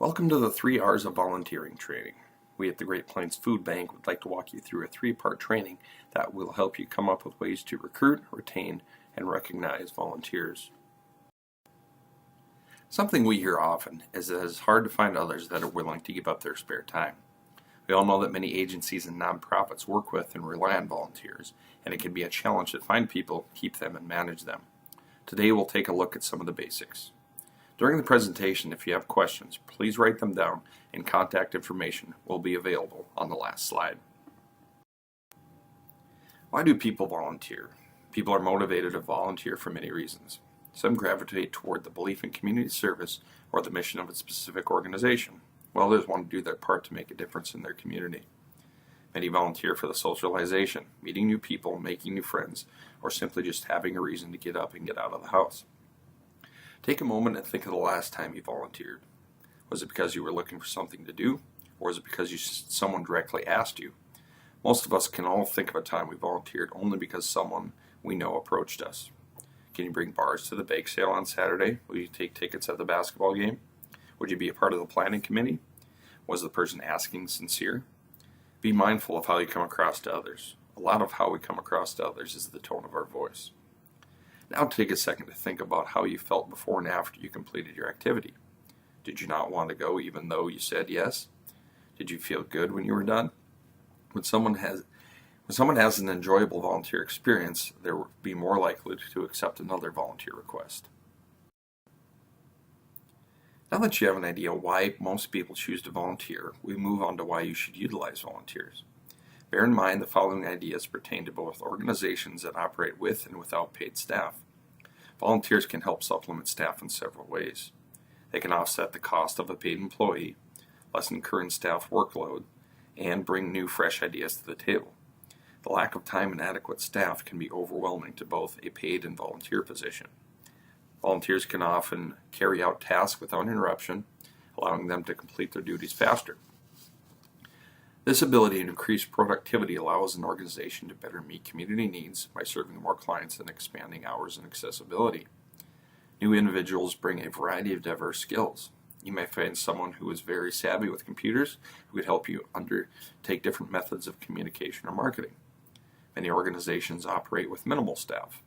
Welcome to the 3 R's of Volunteering training. We at the Great Plains Food Bank would like to walk you through a 3-part training that will help you come up with ways to recruit, retain, and recognize volunteers. Something we hear often is that it's hard to find others that are willing to give up their spare time. We all know that many agencies and nonprofits work with and rely on volunteers, and it can be a challenge to find people, keep them, and manage them. Today we'll take a look at some of the basics. During the presentation, if you have questions, please write them down, and contact information will be available on the last slide. Why do people volunteer? People are motivated to volunteer for many reasons. Some gravitate toward the belief in community service or the mission of a specific organization, while others want to do their part to make a difference in their community. Many volunteer for the socialization, meeting new people, making new friends, or simply just having a reason to get up and get out of the house. Take a moment and think of the last time you volunteered. Was it because you were looking for something to do, or was it because someone directly asked you? Most of us can all think of a time we volunteered only because someone we know approached us. Can you bring bars to the bake sale on Saturday? Will you take tickets at the basketball game? Would you be a part of the planning committee? Was the person asking sincere? Be mindful of how you come across to others. A lot of how we come across to others is the tone of our voice. Now take a second to think about how you felt before and after you completed your activity. Did you not want to go even though you said yes? Did you feel good when you were done? When someone has an enjoyable volunteer experience, they will be more likely to accept another volunteer request. Now that you have an idea why most people choose to volunteer, we move on to why you should utilize volunteers. Bear in mind the following ideas pertain to both organizations that operate with and without paid staff. Volunteers can help supplement staff in several ways. They can offset the cost of a paid employee, lessen current staff workload, and bring new, fresh ideas to the table. The lack of time and adequate staff can be overwhelming to both a paid and volunteer position. Volunteers can often carry out tasks without interruption, allowing them to complete their duties faster. This ability to increase productivity allows an organization to better meet community needs by serving more clients and expanding hours and accessibility. New individuals bring a variety of diverse skills. You may find someone who is very savvy with computers who could help you undertake different methods of communication or marketing. Many organizations operate with minimal staff.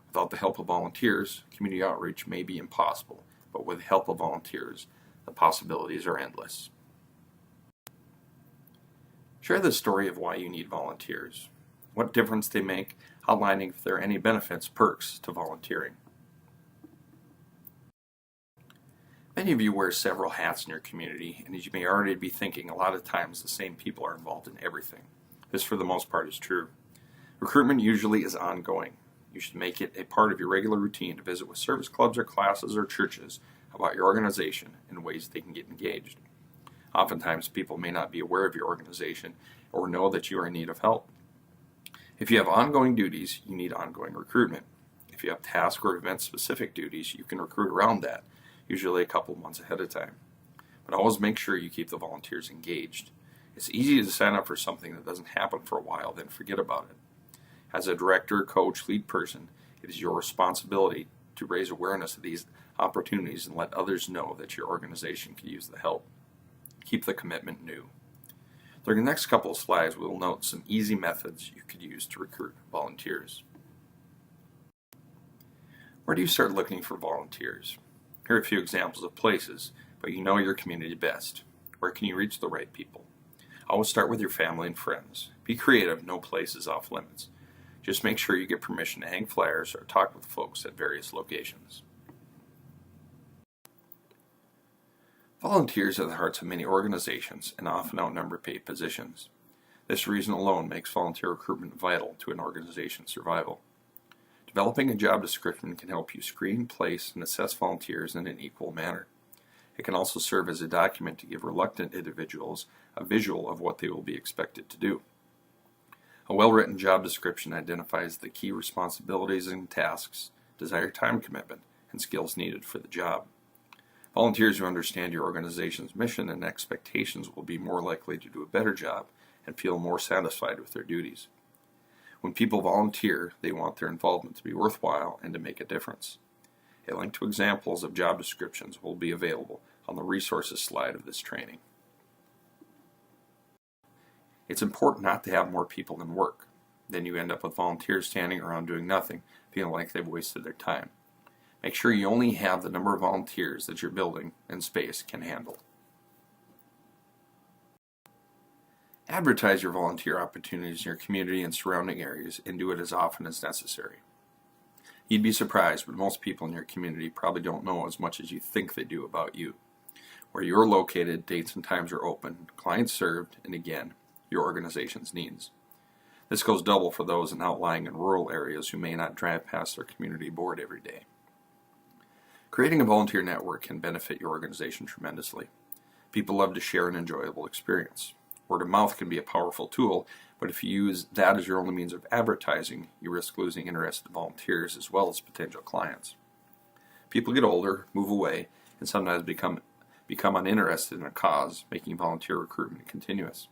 Without the help of volunteers, community outreach may be impossible, but with the help of volunteers, the possibilities are endless. Share the story of why you need volunteers, what difference they make, outlining if there are any benefits, perks to volunteering. Many of you wear several hats in your community, and as you may already be thinking, a lot of times the same people are involved in everything. This, for the most part, is true. Recruitment usually is ongoing. You should make it a part of your regular routine to visit with service clubs or classes or churches about your organization and ways they can get engaged. Oftentimes, people may not be aware of your organization or know that you are in need of help. If you have ongoing duties, you need ongoing recruitment. If you have task or event-specific duties, you can recruit around that, usually a couple months ahead of time. But always make sure you keep the volunteers engaged. It's easy to sign up for something that doesn't happen for a while, then forget about it. As a director, coach, lead person, it is your responsibility to raise awareness of these opportunities and let others know that your organization can use the help. Keep the commitment new. During the next couple of slides, we will note some easy methods you could use to recruit volunteers. Where do you start looking for volunteers? Here are a few examples of places, but you know your community best. Where can you reach the right people? Always start with your family and friends. Be creative, no place is off limits. Just make sure you get permission to hang flyers or talk with folks at various locations. Volunteers are the hearts of many organizations and often outnumber paid positions. This reason alone makes volunteer recruitment vital to an organization's survival. Developing a job description can help you screen, place, and assess volunteers in an equal manner. It can also serve as a document to give reluctant individuals a visual of what they will be expected to do. A well-written job description identifies the key responsibilities and tasks, desired time commitment, and skills needed for the job. Volunteers who understand your organization's mission and expectations will be more likely to do a better job and feel more satisfied with their duties. When people volunteer, they want their involvement to be worthwhile and to make a difference. A link to examples of job descriptions will be available on the resources slide of this training. It's important not to have more people than work. Then you end up with volunteers standing around doing nothing, feeling like they've wasted their time. Make sure you only have the number of volunteers that your building and space can handle. Advertise your volunteer opportunities in your community and surrounding areas, and do it as often as necessary. You'd be surprised, but most people in your community probably don't know as much as you think they do about you. Where you're located, dates and times are open, clients served, and again, your organization's needs. This goes double for those in outlying and rural areas who may not drive past their community board every day. Creating a volunteer network can benefit your organization tremendously. People love to share an enjoyable experience. Word of mouth can be a powerful tool, but if you use that as your only means of advertising, you risk losing interested volunteers as well as potential clients. People get older, move away, and sometimes become uninterested in a cause, making volunteer recruitment continuous.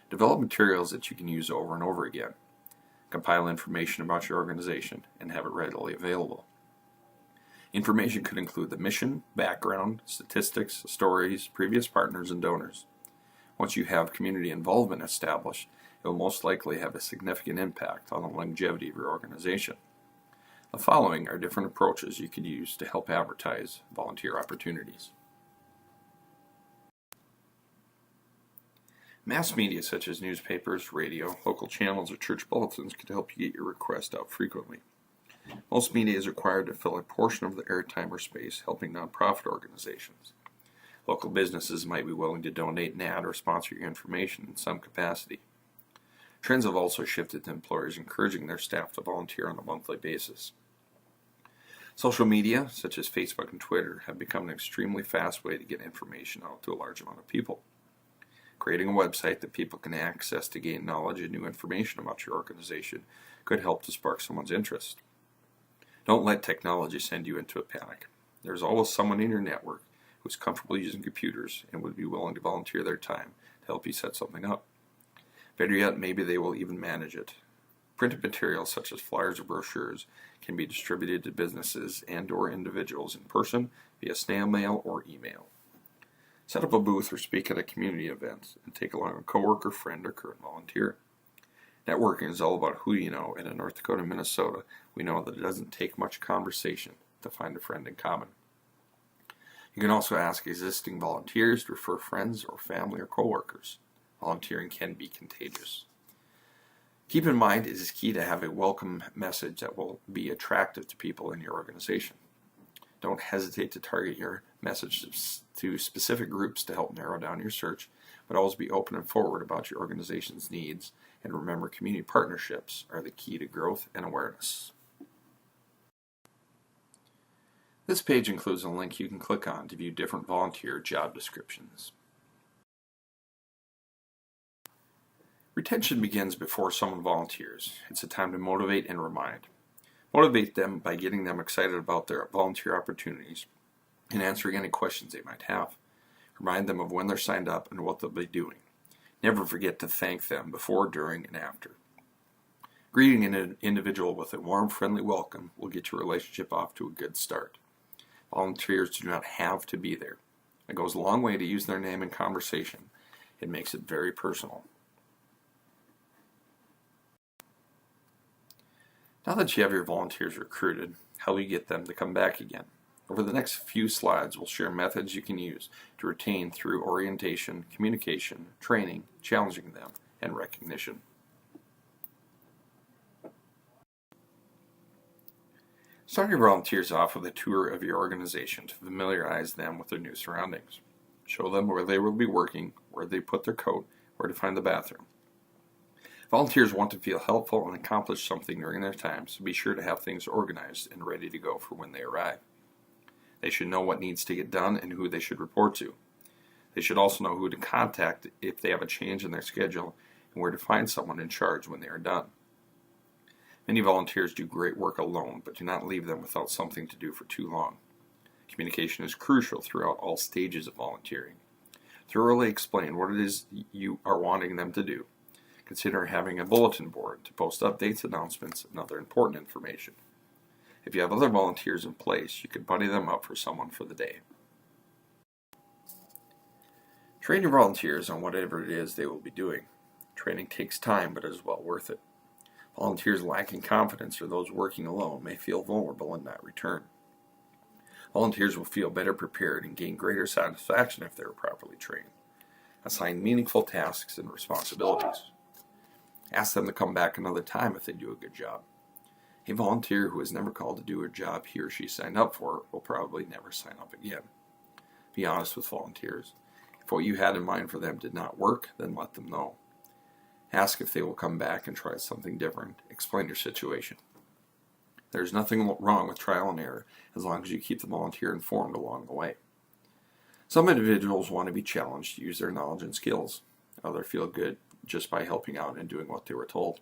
Develop materials that you can use over and over again. Compile information about your organization and have it readily available. Information could include the mission, background, statistics, stories, previous partners, and donors. Once you have community involvement established, it will most likely have a significant impact on the longevity of your organization. The following are different approaches you could use to help advertise volunteer opportunities. Mass media such as newspapers, radio, local channels, or church bulletins could help you get your request out frequently. Most media is required to fill a portion of the airtime or space helping nonprofit organizations. Local businesses might be willing to donate an ad or sponsor your information in some capacity. Trends have also shifted to employers encouraging their staff to volunteer on a monthly basis. Social media, such as Facebook and Twitter, have become an extremely fast way to get information out to a large amount of people. Creating a website that people can access to gain knowledge and new information about your organization could help to spark someone's interest. Don't let technology send you into a panic. There's always someone in your network who's comfortable using computers and would be willing to volunteer their time to help you set something up. Better yet, maybe they will even manage it. Printed materials such as flyers or brochures can be distributed to businesses and/or individuals in person via snail mail or email. Set up a booth or speak at a community event and take along a coworker, friend, or current volunteer. Networking is all about who you know, and in North Dakota and Minnesota, we know that it doesn't take much conversation to find a friend in common. You can also ask existing volunteers to refer friends or family or coworkers. Volunteering can be contagious. Keep in mind it is key to have a welcome message that will be attractive to people in your organization. Don't hesitate to target your message to specific groups to help narrow down your search, but always be open and forward about your organization's needs, and remember, community partnerships are the key to growth and awareness. This page includes a link you can click on to view different volunteer job descriptions. Retention begins before someone volunteers. It's a time to motivate and remind. Motivate them by getting them excited about their volunteer opportunities and answering any questions they might have. Remind them of when they're signed up and what they'll be doing. Never forget to thank them before, during, and after. Greeting an individual with a warm, friendly welcome will get your relationship off to a good start. Volunteers do not have to be there. It goes a long way to use their name in conversation. It makes it very personal. Now that you have your volunteers recruited, how will you get them to come back again? Over the next few slides, we'll share methods you can use to retain through orientation, communication, training, challenging them, and recognition. Start your volunteers off with a tour of your organization to familiarize them with their new surroundings. Show them where they will be working, where they put their coat, where to find the bathroom. Volunteers want to feel helpful and accomplish something during their time, so be sure to have things organized and ready to go for when they arrive. They should know what needs to get done and who they should report to. They should also know who to contact if they have a change in their schedule and where to find someone in charge when they are done. Many volunteers do great work alone, but do not leave them without something to do for too long. Communication is crucial throughout all stages of volunteering. Thoroughly explain what it is you are wanting them to do. Consider having a bulletin board to post updates, announcements, and other important information. If you have other volunteers in place, you can buddy them up for someone for the day. Train your volunteers on whatever it is they will be doing. Training takes time, but it is well worth it. Volunteers lacking confidence or those working alone may feel vulnerable in that return. Volunteers will feel better prepared and gain greater satisfaction if they are properly trained. Assign meaningful tasks and responsibilities. Ask them to come back another time if they do a good job. A volunteer who is never called to do a job he or she signed up for will probably never sign up again. Be honest with volunteers. If what you had in mind for them did not work, then let them know. Ask if they will come back and try something different. Explain your situation. There is nothing wrong with trial and error as long as you keep the volunteer informed along the way. Some individuals want to be challenged to use their knowledge and skills. Others feel good just by helping out and doing what they were told.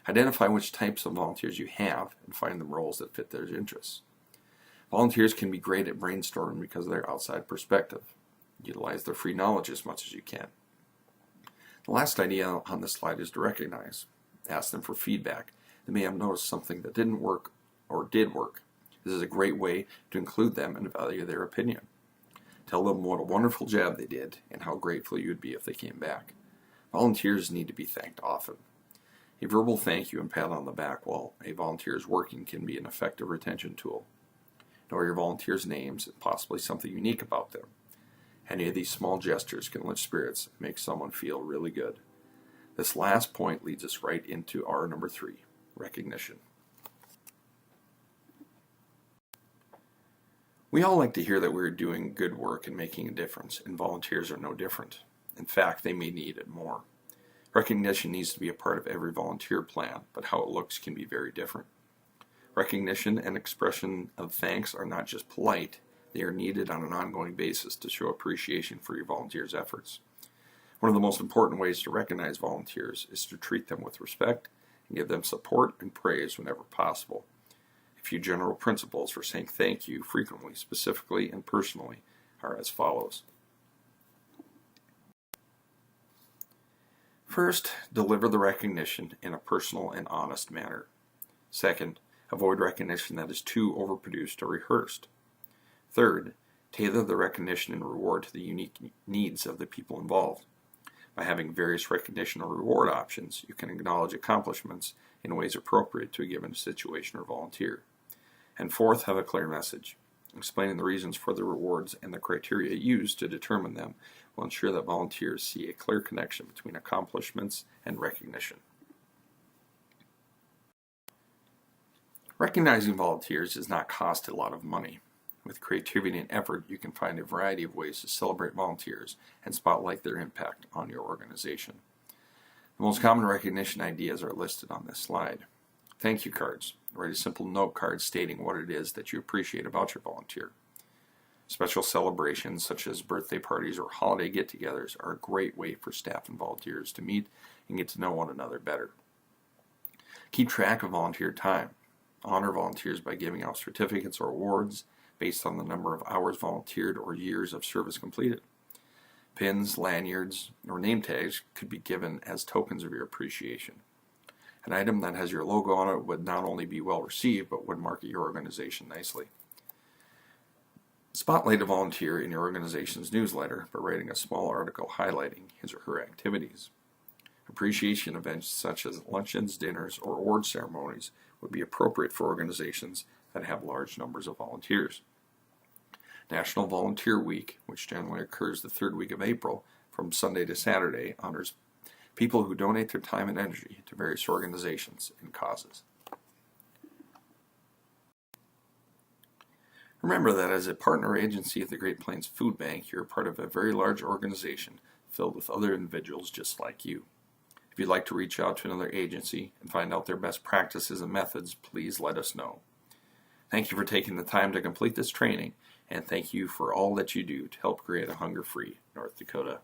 Identify which types of volunteers you have and find them roles that fit their interests. Volunteers can be great at brainstorming because of their outside perspective. Utilize their free knowledge as much as you can. The last idea on this slide is to recognize. Ask them for feedback. They may have noticed something that didn't work or did work. This is a great way to include them and value their opinion. Tell them what a wonderful job they did and how grateful you would be if they came back. Volunteers need to be thanked often. A verbal thank you and pat on the back while a volunteer is working can be an effective retention tool. Know your volunteers' names and possibly something unique about them. Any of these small gestures can lift spirits and make someone feel really good. This last point leads us right into our number 3, recognition. We all like to hear that we're doing good work and making a difference, and volunteers are no different. In fact, they may need it more. Recognition needs to be a part of every volunteer plan, but how it looks can be very different. Recognition and expression of thanks are not just polite, they are needed on an ongoing basis to show appreciation for your volunteers' efforts. One of the most important ways to recognize volunteers is to treat them with respect and give them support and praise whenever possible. A few general principles for saying thank you frequently, specifically, and personally are as follows. First, deliver the recognition in a personal and honest manner. Second, avoid recognition that is too overproduced or rehearsed. Third, tailor the recognition and reward to the unique needs of the people involved. By having various recognition or reward options, you can acknowledge accomplishments in ways appropriate to a given situation or volunteer. And fourth, have a clear message. Explaining the reasons for the rewards and the criteria used to determine them will ensure that volunteers see a clear connection between accomplishments and recognition. Recognizing volunteers does not cost a lot of money. With creativity and effort, you can find a variety of ways to celebrate volunteers and spotlight their impact on your organization. The most common recognition ideas are listed on this slide. Thank you cards. Write a simple note card stating what it is that you appreciate about your volunteer. Special celebrations such as birthday parties or holiday get-togethers are a great way for staff and volunteers to meet and get to know one another better. Keep track of volunteer time. Honor volunteers by giving out certificates or awards based on the number of hours volunteered or years of service completed. Pins, lanyards, or name tags could be given as tokens of your appreciation. An item that has your logo on it would not only be well received, but would market your organization nicely. Spotlight a volunteer in your organization's newsletter by writing a small article highlighting his or her activities. Appreciation events such as luncheons, dinners, or award ceremonies would be appropriate for organizations that have large numbers of volunteers. National Volunteer Week, which generally occurs the 3rd week of April from Sunday to Saturday, honors people who donate their time and energy to various organizations and causes. Remember that as a partner agency of the Great Plains Food Bank, you're part of a very large organization filled with other individuals just like you. If you'd like to reach out to another agency and find out their best practices and methods, please let us know. Thank you for taking the time to complete this training, and thank you for all that you do to help create a hunger-free North Dakota.